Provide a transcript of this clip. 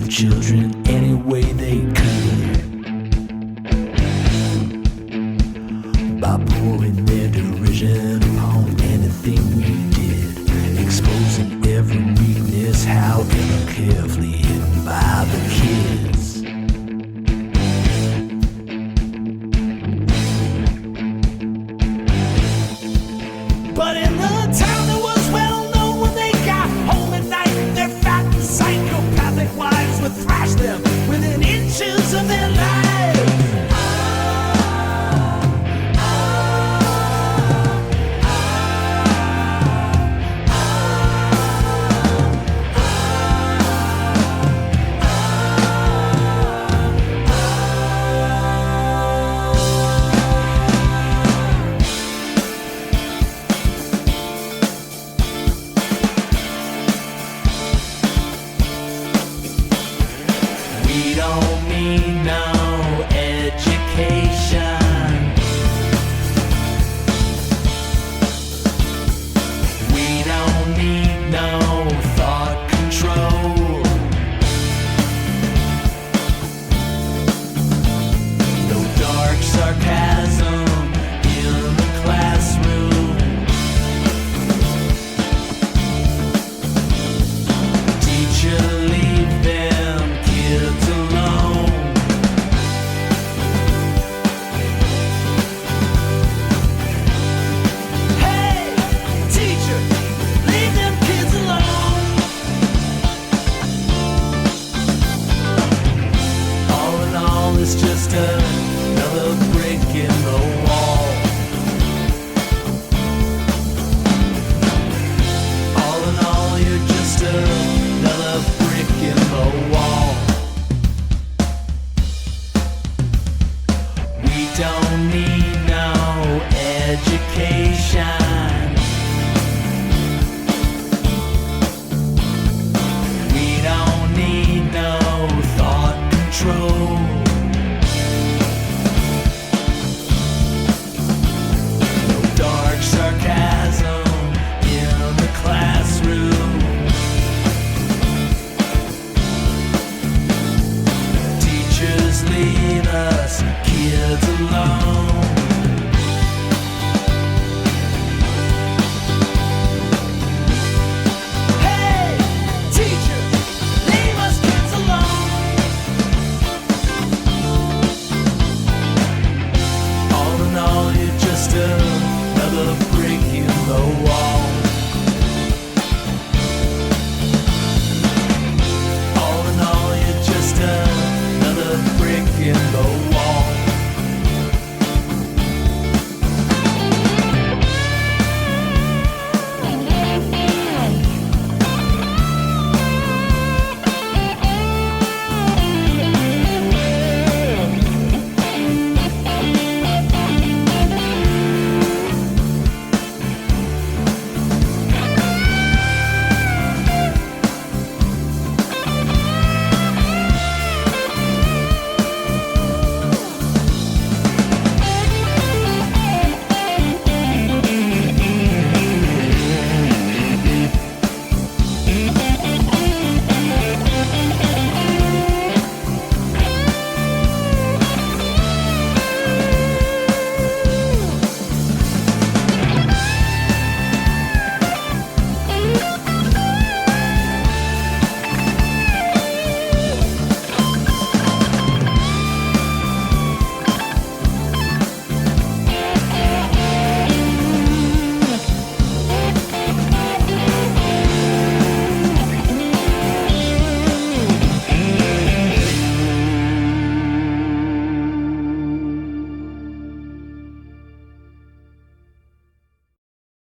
Children any way they could by pouring their derision upon anything we did, exposing every weakness, however carefully hidden by the kids. But in the town that was well known, when they got home at night, their fat and psychopathic wives would thrash them within inches of their lives. We don't need no education. We don't need no thought control. No dark sarcasm in the classroom. Teacher, leave them kids alone. Hey, teacher, leave them kids alone. All in all, it's just another brick in the wall. All in all, you're just another brick in the wall. We don't need no education. We don't need no thought control. No dark sarcasm in the classroom. Teachers, leave us kids alone.